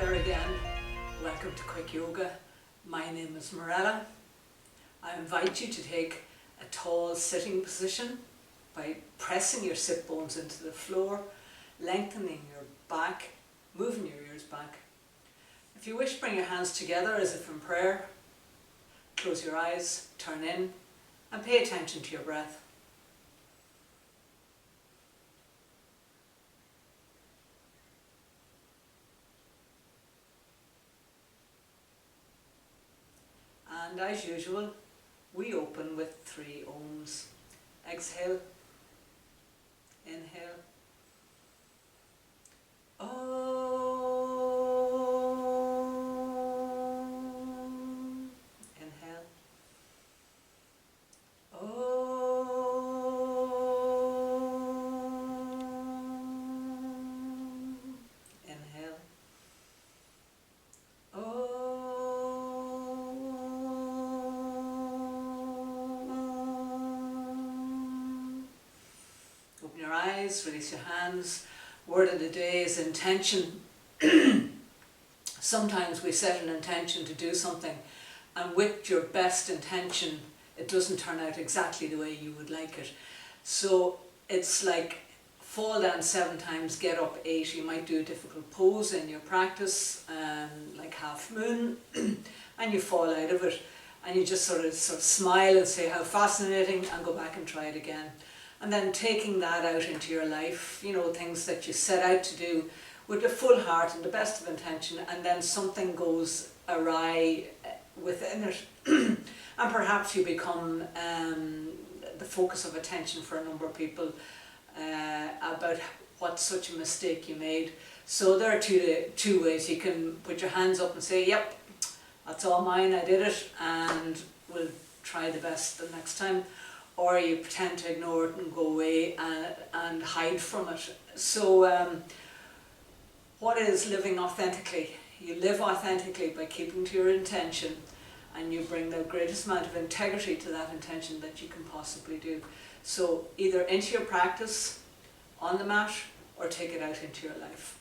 together again. Welcome to Quick Yoga. My name is Marella. I invite you to take a tall sitting position by pressing your sit bones into the floor, lengthening your back, moving your ears back. If you wish, bring your hands together as if in prayer. Close your eyes, turn in, and pay attention to your breath. And as usual, we open with 3 ohms. Exhale, inhale, Om. Inhale, Om. Inhale, Om. Open your eyes, release your hands. Word of the day is intention. Sometimes we set an intention to do something, and with your best intention, it doesn't turn out exactly the way you would like it. So it's like fall down 7 times, get up 8. You might do a difficult pose in your practice, like half moon, and you fall out of it, and you just sort of smile and say how fascinating, and go back and try it again. And then taking that out into your life, you know, things that you set out to do with a full heart and the best of intention, and then something goes awry within it. And perhaps you become the focus of attention for a number of people about what such a mistake you made. So there are two ways. You can put your hands up and say, yep, that's all mine, I did it, and we'll try the best the next time. Or you pretend to ignore it and go away and hide from it. So what is living authentically? You live authentically by keeping to your intention, and you bring the greatest amount of integrity to that intention that you can possibly do. So either into your practice, on the mat, or take it out into your life.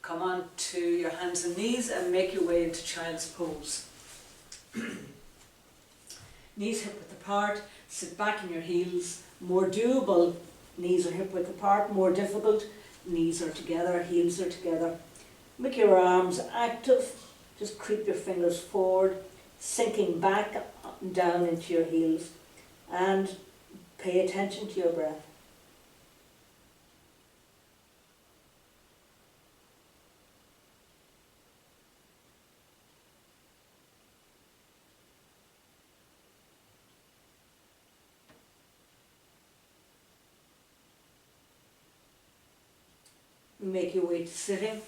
Come on to your hands and knees and make your way into child's pose. Knees hip width apart, sit back in your heels. More doable, knees are hip width apart. More difficult, knees are together, heels are together. Make your arms active, just creep your fingers forward, sinking back and down into your heels, and pay attention to your breath. Make your way to sitting.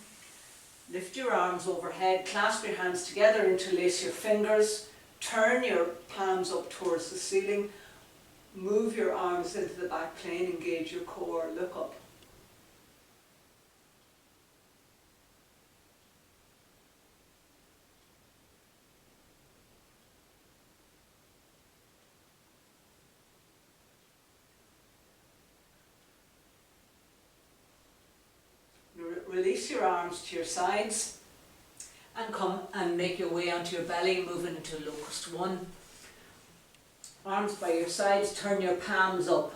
Lift your arms overhead, clasp your hands together, interlace your fingers, turn your palms up towards the ceiling, move your arms into the back plane, engage your core, look up. Release your arms to your sides and come and make your way onto your belly, moving into locust 1. Arms by your sides, turn your palms up.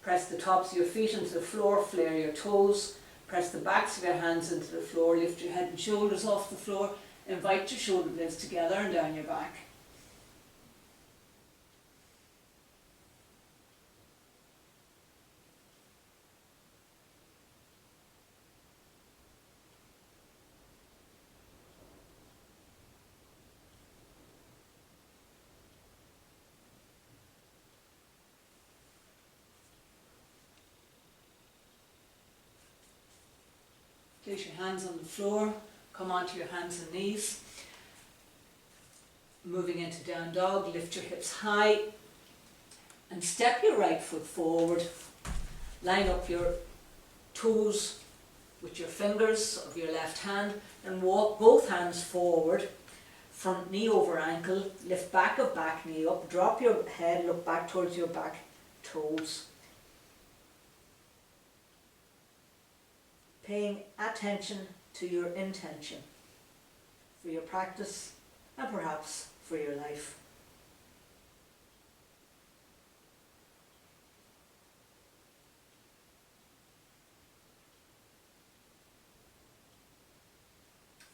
Press the tops of your feet into the floor, flare your toes. Press the backs of your hands into the floor, lift your head and shoulders off the floor. Invite your shoulder blades together and down your back. Place your hands on the floor, come onto your hands and knees. Moving into down dog, lift your hips high and step your right foot forward. Line up your toes with your fingers of your left hand and walk both hands forward. Front knee over ankle, lift back of back knee up, drop your head, look back towards your back toes. Paying attention to your intention. for your practice, and perhaps for your life.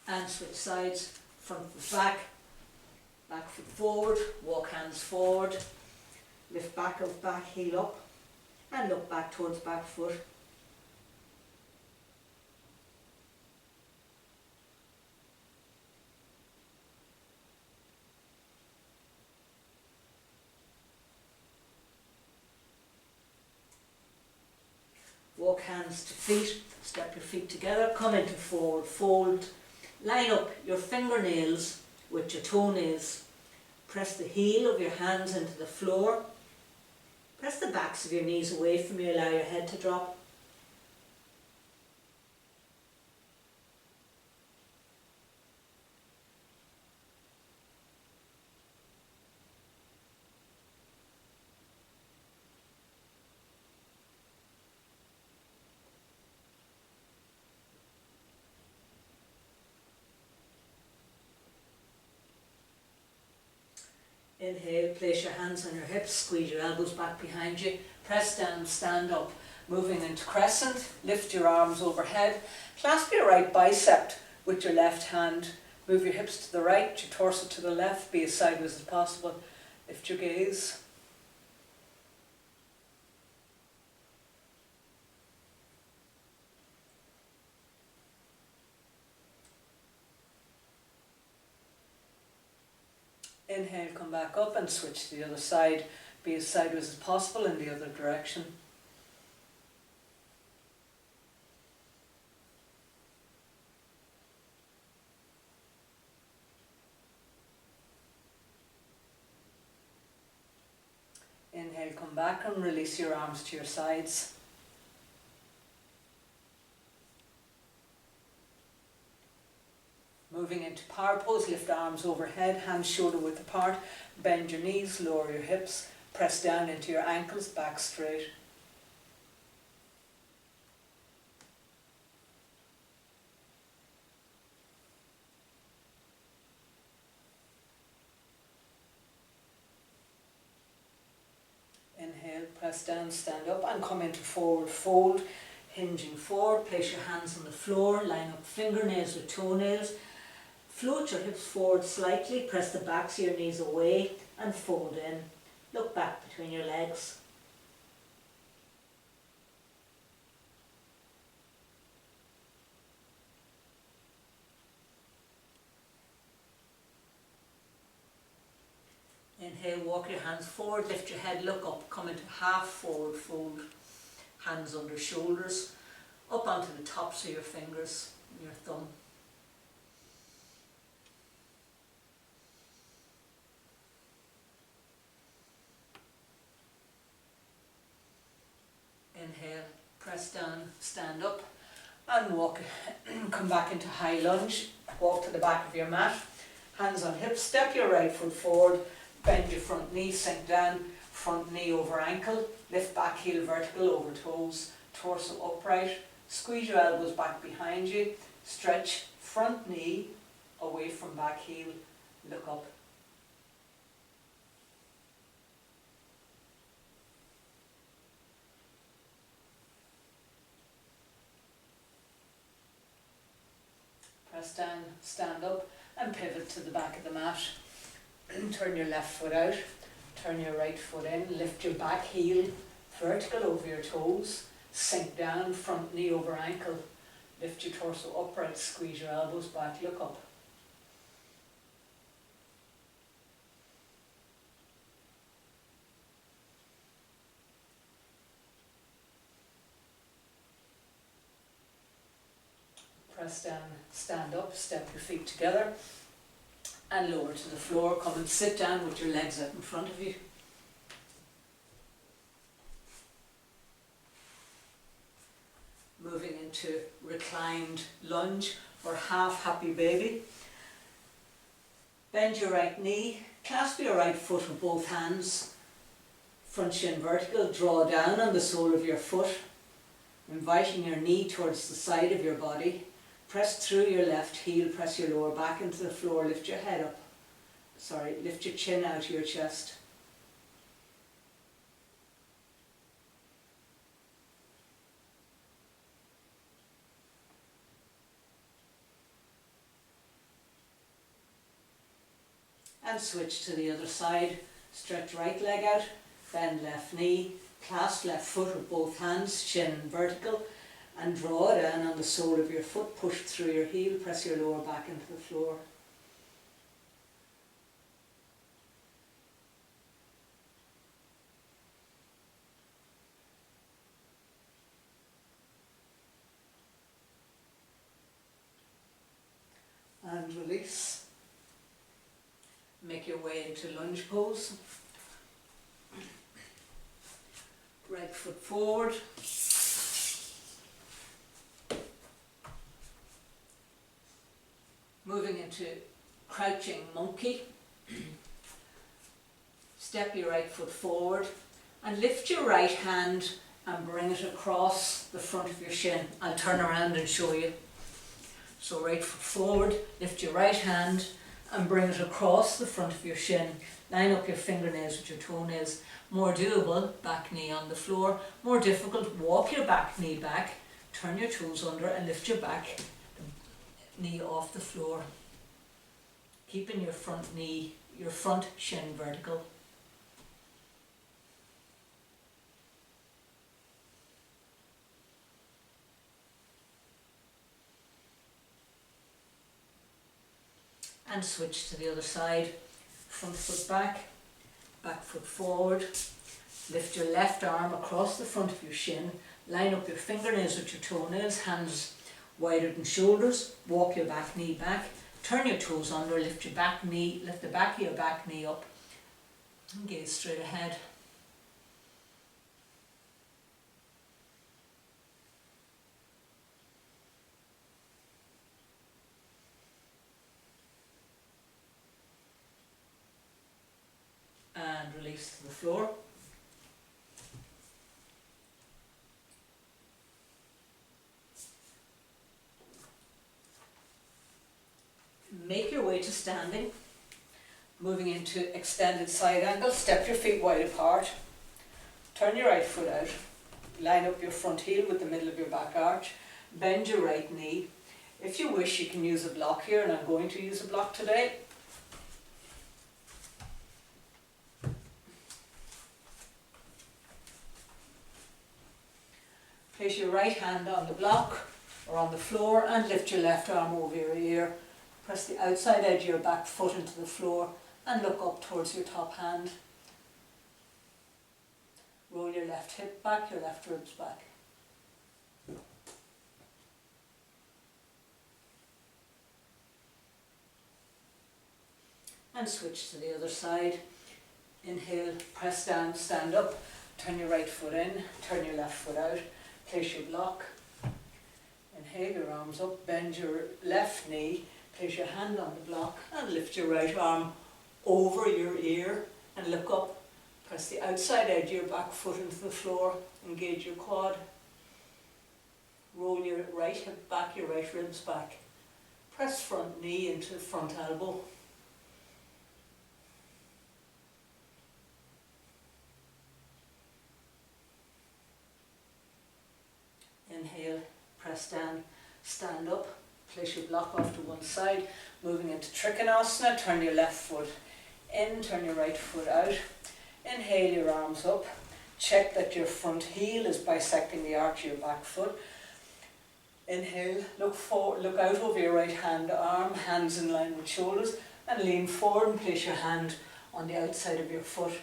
And switch sides, front foot back, back foot forward, walk hands forward, lift back of back heel up, and look back towards back foot. Walk hands to feet, step your feet together, come into forward fold. Line up your fingernails with your toenails. Press the heel of your hands into the floor. Press the backs of your knees away from you, allow your head to drop. Inhale, place your hands on your hips, squeeze your elbows back behind you, press down, stand up. Moving into Crescent, lift your arms overhead, clasp your right bicep with your left hand, move your hips to the right, your torso to the left, be as sideways as possible, lift your gaze. Inhale, come back up and switch to the other side. Be as sideways as possible in the other direction. Inhale, come back and release your arms to your sides. Moving into power pose, lift arms overhead, hands shoulder width apart, bend your knees, lower your hips, press down into your ankles, back straight. Inhale, press down, stand up and come into forward fold, hinging forward, place your hands on the floor, line up fingernails with toenails. Float your hips forward slightly, press the backs of your knees away and fold in. Look back between your legs. Inhale, walk your hands forward, lift your head, look up, come into half forward fold. Hands under shoulders, up onto the tops of your fingers and your thumb. Inhale, press down, stand up and walk, come back into high lunge, walk to the back of your mat, hands on hips, step your right foot forward, bend your front knee, sink down, front knee over ankle, lift back heel vertical over toes, torso upright, squeeze your elbows back behind you, stretch front knee away from back heel, look up. Press down, stand up and pivot to the back of the mat. Turn your left foot out, turn your right foot in, lift your back heel vertical over your toes, sink down, front knee over ankle, lift your torso upright, squeeze your elbows back, look up. Press down, stand up, step your feet together and lower to the floor. Come and sit down with your legs out in front of you. Moving into reclined lunge or half happy baby. Bend your right knee, clasp your right foot with both hands, front shin vertical, draw down on the sole of your foot, inviting your knee towards the side of your body. Press through your left heel, press your lower back into the floor, lift your head up. Lift your chin out of your chest. And switch to the other side. Stretch right leg out, bend left knee, clasp left foot with both hands, chin vertical, and draw down on the sole of your foot. Push through your heel, press your lower back into the floor. And release. Make your way into lunge pose. Right foot forward. Moving into crouching monkey. Step your right foot forward and lift your right hand and bring it across the front of your shin. I'll turn around and show you. So right foot forward, lift your right hand and bring it across the front of your shin. Line up your fingernails with your toenails. More doable, back knee on the floor. More difficult, walk your back knee back, turn your toes under and lift your back knee off the floor. Keeping your front knee, your front shin vertical. And switch to the other side. Front foot back, back foot forward. Lift your left arm across the front of your shin. Line up your fingernails with your toenails, hands wider than shoulders. Walk your back knee back. Turn your toes under, lift your back knee, lift the back of your back knee up. And gaze straight ahead. And release to the floor. Make your way to standing. Moving into extended side angle. Step your feet wide apart. Turn your right foot out. Line up your front heel with the middle of your back arch. Bend your right knee. If you wish, you can use a block here, and I'm going to use a block today. Place your right hand on the block or on the floor and lift your left arm over your ear. Press the outside edge of your back foot into the floor and look up towards your top hand. Roll your left hip back, your left ribs back. And switch to the other side. Inhale, press down, stand up, turn your right foot in, turn your left foot out. Place your block. Inhale, your arms up, bend your left knee, place your hand on the block and lift your right arm over your ear and look up. Press the outside edge of your back foot into the floor, engage your quad. Roll your right hip back, your right ribs back. Press front knee into front elbow. Inhale, press down, stand up, place your block off to one side, moving into Trichonos. Turn your left foot in, turn your right foot out. Inhale, your arms up, check that your front heel is bisecting the arch of your back foot. Inhale, look forward, look out over your right hand arm, hands in line with shoulders, and lean forward and place your hand on the outside of your foot.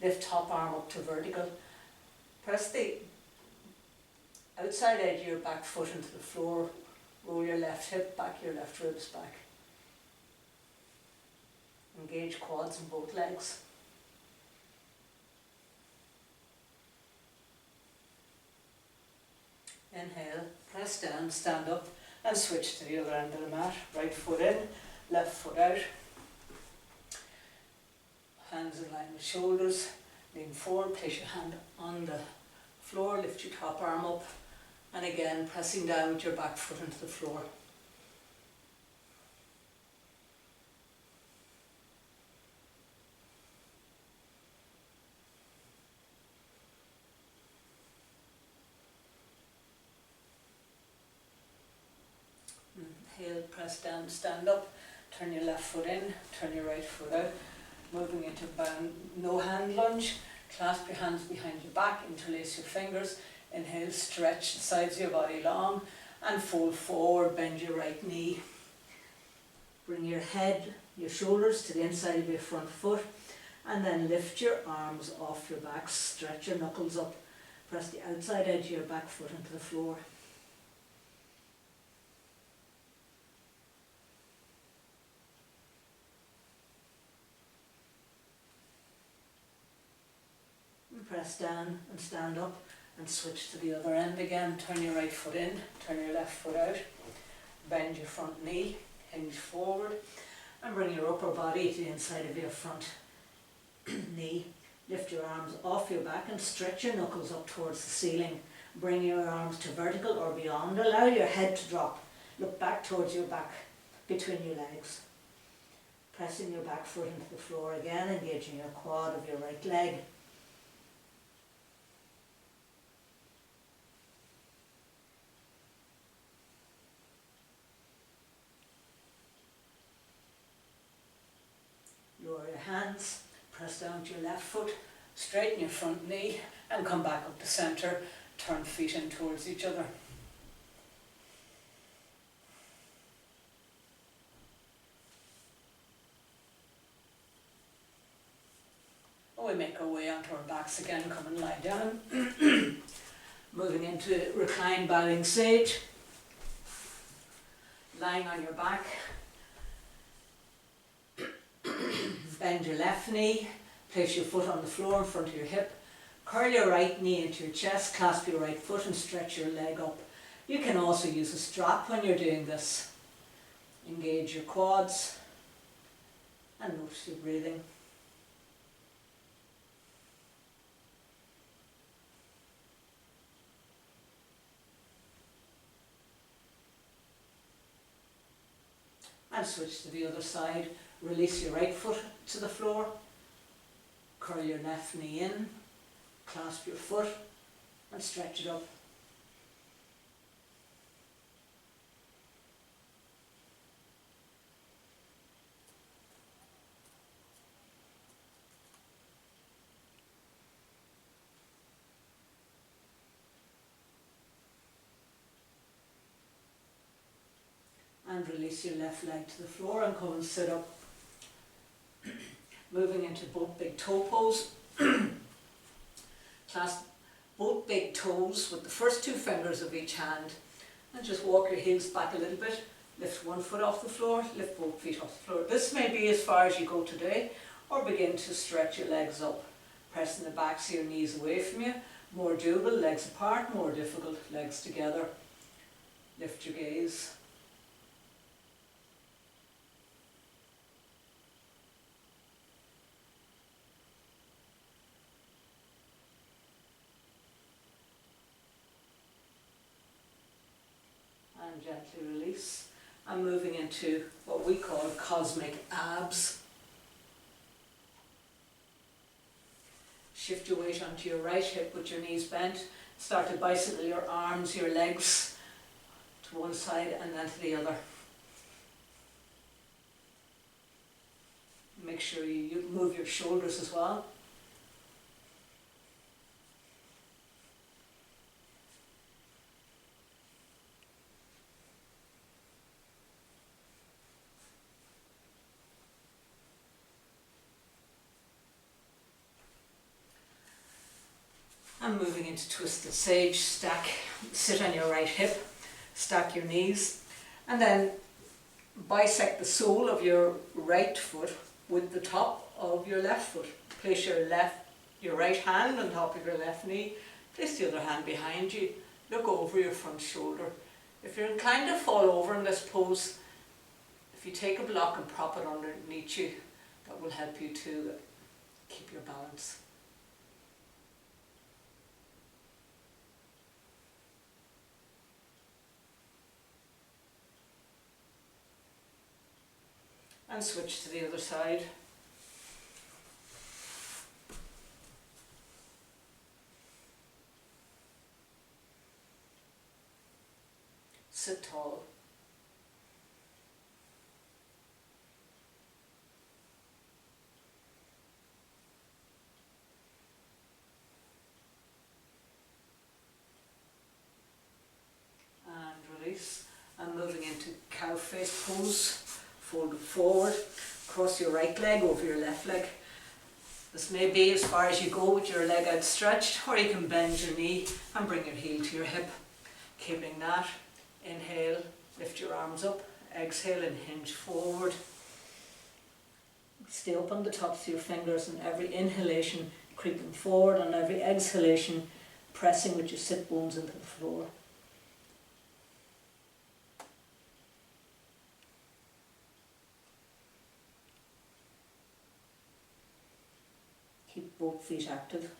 Lift top arm up to vertical. Press the outside edge of your back foot into the floor. Roll your left hip back, your left ribs back. Engage quads in both legs. Inhale, press down, stand up and switch to the other end of the mat. Right foot in, left foot out. Hands in line with shoulders. Lean forward, place your hand on the floor, lift your top arm up. And again, pressing down with your back foot into the floor. Exhale, press down, stand up, turn your left foot in, turn your right foot out. Moving into no hand lunge. Clasp your hands behind your back, interlace your fingers. Inhale, stretch the sides of your body long and fold forward, bend your right knee. Bring your head, your shoulders to the inside of your front foot, and then lift your arms off your back, stretch your knuckles up, press the outside edge of your back foot into the floor. And press down and stand up and switch to the other end again. Turn your right foot in, turn your left foot out, bend your front knee, hinge forward, and bring your upper body to the inside of your front knee. Lift your arms off your back and stretch your knuckles up towards the ceiling. Bring your arms to vertical or beyond. Allow your head to drop. Look back towards your back, between your legs. Pressing your back foot into the floor again, engaging your quad of your right leg. Lower your hands, press down to your left foot, straighten your front knee and come back up to centre. Turn feet in towards each other. And we make our way onto our backs again, come and lie down. Moving into reclined bowing sage. Lying on your back. Bend your left knee, place your foot on the floor in front of your hip, curl your right knee into your chest, clasp your right foot and stretch your leg up. You can also use a strap when you're doing this. Engage your quads and notice your breathing. And switch to the other side. Release your right foot to the floor, curl your left knee in, clasp your foot and stretch it up. And release your left leg to the floor and come and sit up. Moving into both big toe pose. Clasp both big toes with the first two fingers of each hand and just walk your heels back a little bit. Lift one foot off the floor, lift both feet off the floor. This may be as far as you go today, or begin to stretch your legs up, pressing the backs of your knees away from you. More doable, legs apart, more difficult, legs together. Lift your gaze. And gently release. I'm moving into what we call cosmic abs. Shift your weight onto your right hip with your knees bent. Start to bicycle your arms, your legs to one side and then to the other. Make sure you move your shoulders as well. And moving into twisted sage, sit on your right hip, stack your knees, and then bisect the sole of your right foot with the top of your left foot. Place your right hand on top of your left knee, place the other hand behind you, look over your front shoulder. If you're inclined to fall over in this pose, if you take a block and prop it underneath you, that will help you to keep your balance. And switch to the other side. Sit tall. cow face pose. Fold it forward, cross your right leg over your left leg. This may be as far as you go with your leg outstretched, or you can bend your knee and bring your heel to your hip. Keeping that, inhale, lift your arms up, exhale and hinge forward. Stay up on the tops of your fingers, and every inhalation creeping forward, and every exhalation pressing with your sit bones into the floor. Keep both feet active.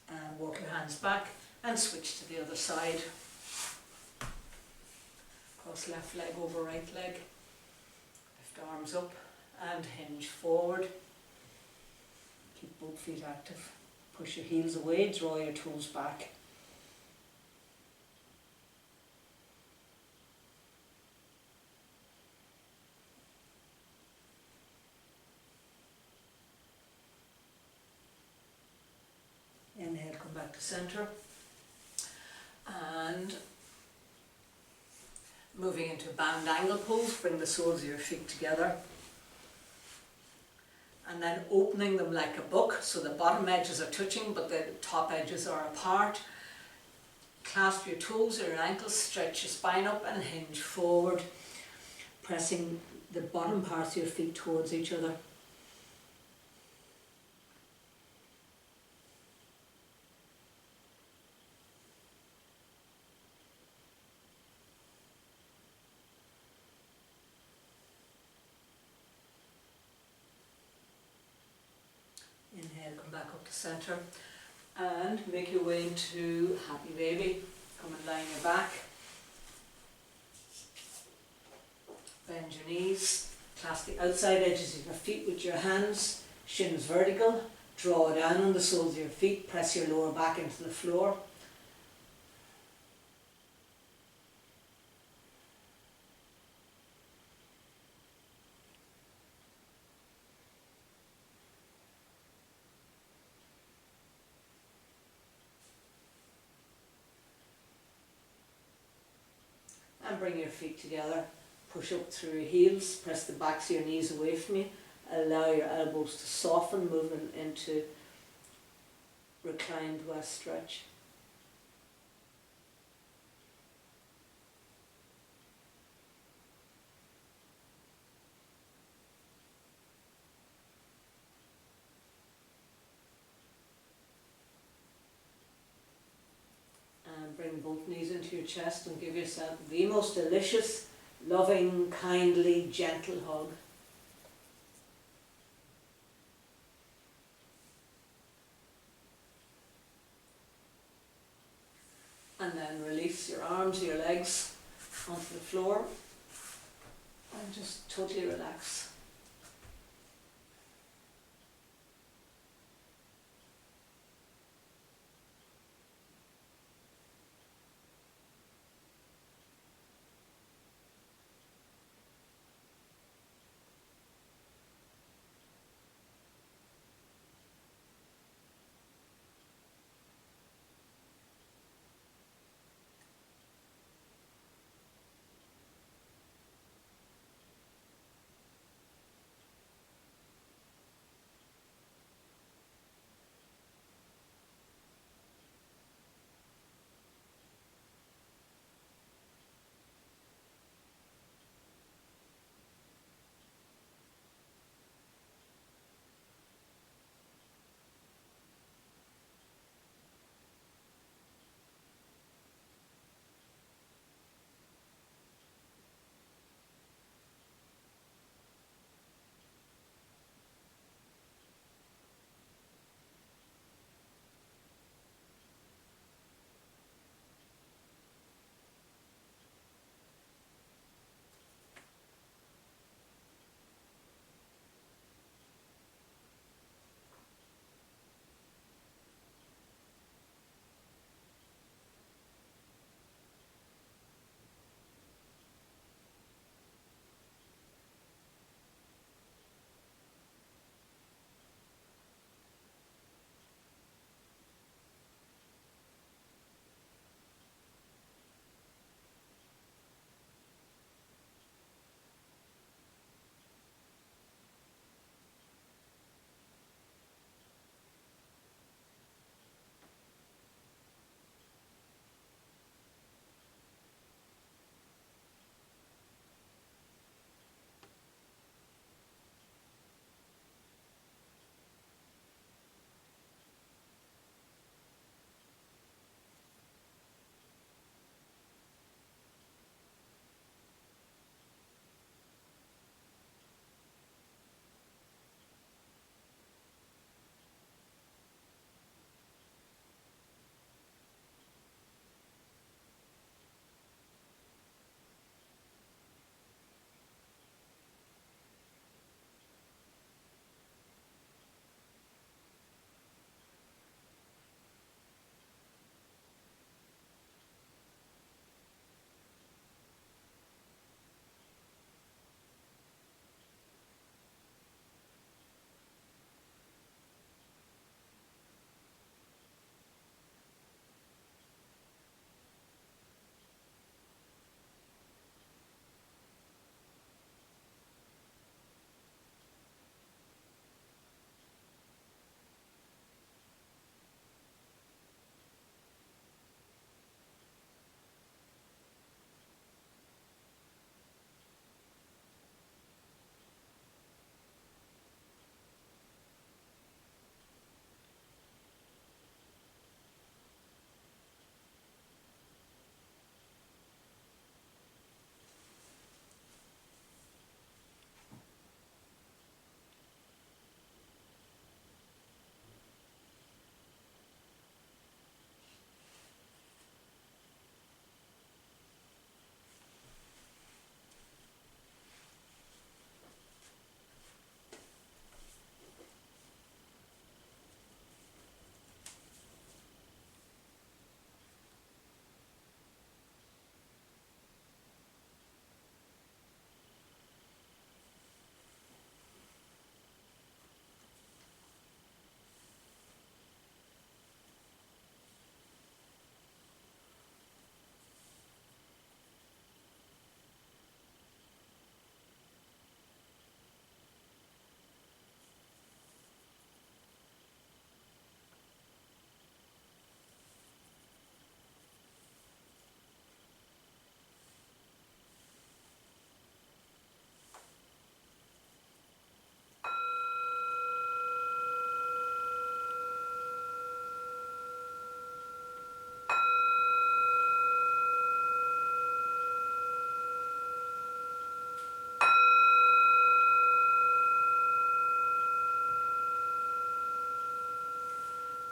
And walk your hands back and switch to the other side. Cross left leg over right leg. Lift arms up and hinge forward. Keep both feet active. Push your heels away, draw your toes back. Inhale, come back to center. And moving into band angle pose, bring the soles of your feet together. And then opening them like a book, so the bottom edges are touching but the top edges are apart. Clasp your toes or your ankles, stretch your spine up and hinge forward, pressing the bottom parts of your feet towards each other. Inhale, come back up to center and make your way into happy baby. Come and lie on your back. Bend your knees, clasp the outside edges of your feet with your hands, shins vertical, draw down on the soles of your feet, press your lower back into the floor. And bring your feet together, push up through your heels, press the backs of your knees away from you, allow your elbows to soften, moving into reclined west stretch. Bring both knees into your chest and give yourself the most delicious, loving, kindly, gentle hug. And then release your arms, your legs onto the floor and just totally relax.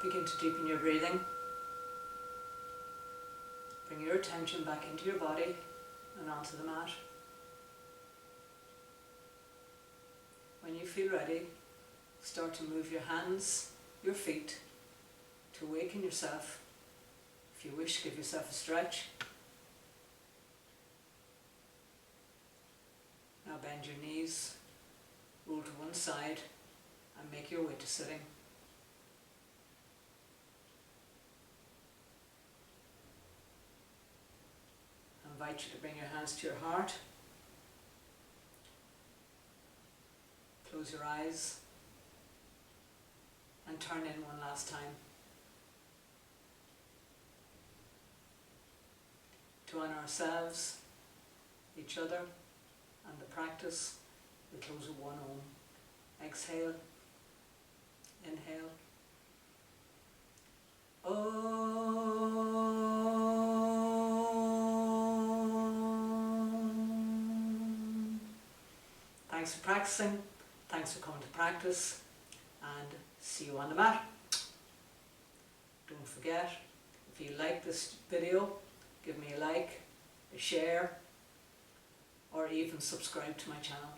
Begin to deepen your breathing. Bring your attention back into your body and onto the mat. When you feel ready, start to move your hands, your feet, to awaken yourself. If you wish, give yourself a stretch. Now bend your knees, roll to one side, and make your way to sitting. I invite you to bring your hands to your heart. Close your eyes and turn in one last time. To honour ourselves, each other, and the practice, we close with one Om. Exhale, inhale. Om. Thanks for practicing, thanks for coming to practice, and see you on the mat. Don't forget, if you like this video, give me a like, a share, or even subscribe to my channel.